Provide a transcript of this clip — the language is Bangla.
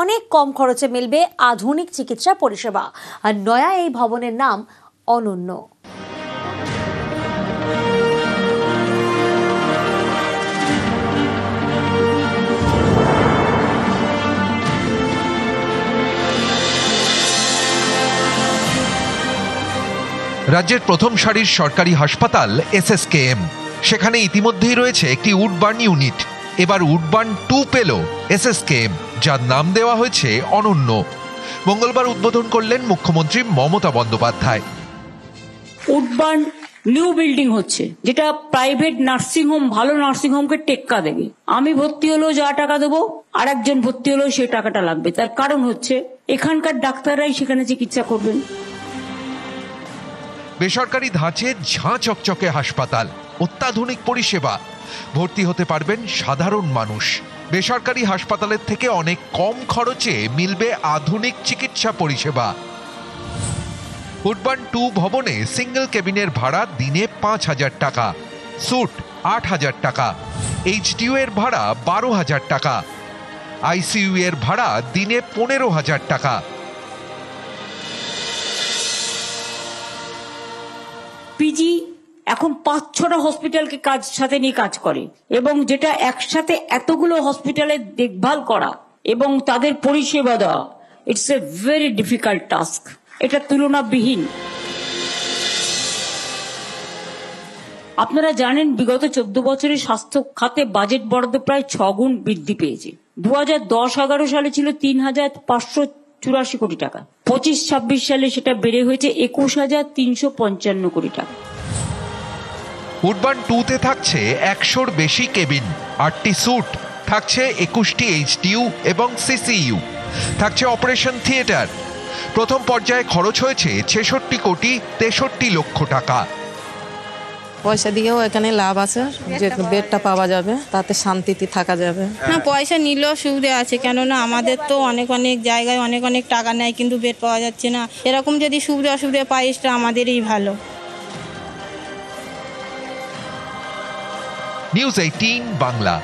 অনেক কম খরচে মিলবে আধুনিক চিকিৎসা পরিষেবা। আর নয়া এই ভবনের নাম অনন্য। রাজ্যের প্রথম সারির সরকারি হাসপাতাল SSKM, সেখানে ইতিমধ্যেই রয়েছে একটি উডবার্ন ইউনিট। এবার উডবার্ন 2 পেল SSKM, যার নাম দেওয়া হয়েছে অনন্য। মঙ্গলবার উদ্বোধন করলেন মুখ্যমন্ত্রী Mamata Bandyopadhyay. Woodburn new building হচ্ছে, যেটা প্রাইভেট নার্সিংহোম, ভালো নার্সিংহোমকে টেক্কা দেবে। আমি ভর্তি হলেও যা টাকা দেবো, আর একজন ভর্তি হলেও সেই টাকাটা লাগবে। তার কারণ হচ্ছে এখানকার ডাক্তাররাই সেখানে চিকিৎসা করবেন। বেসরকারি ধাঁচে ঝাঁ চকচকে হাসপাতাল, অত্যাধুনিক পরিষেবা, ভর্তি হতে পারবেন সাধারণ মানুষ। বেসরকারি হাসপাতালের থেকে অনেক কম খরচে মিলবে আধুনিক চিকিৎসা পরিষেবা। উডবার্ন 2 ভবনে সিঙ্গেল কেবিনের ভাড়া দিনে 5,000 টাকা, স্যুট 8,000 টাকা, HDU এর ভাড়া 12,000 টাকা, ICU এর ভাড়া দিনে 15,000 টাকা। পিজি এখন 5-6টা হসপিটালকে সাথে নিয়ে কাজ করে, এবং যেটা একসাথে এতগুলো হসপিটালের দেখভাল করা এবং তাদের পরিষেবা দেওয়া, it's a very difficult task. এটা তুলনাবিহীন। আপনারা জানেন, বিগত 14 বছরে স্বাস্থ্য খাতে বাজেট বরাদ্দ প্রায় 6 গুণ বৃদ্ধি পেয়েছে। 2010-11 সালে ছিল 3,584 কোটি টাকা, 25-26 সালে সেটা বেড়ে হয়েছে 21,355 কোটি টাকা। উডবার্ন 2-তে থাকছে 100-র বেশি কেবিন, 8টি স্যুট, থাকছে 21টি HDU এবং CCU, থাকছে অপারেশন থিয়েটার। প্রথম পর্যায়ে খরচ হয়েছে 66 কোটি 63 লক্ষ টাকা। পয়সা দিয়েও এখানে লাভ আছে, যে বেডটা পাওয়া যাবে, তাতে শান্তিতে থাকা যাবে। না, পয়সা নিলেও সুবিধা আছে, কেননা আমাদের তো অনেক জায়গায় অনেক টাকা নেয়, কিন্তু বেড পাওয়া যাচ্ছে না। এরকম যদি সুবিধা পাই, সেটা আমাদেরই ভালো। নিউজ 18 বাংলা।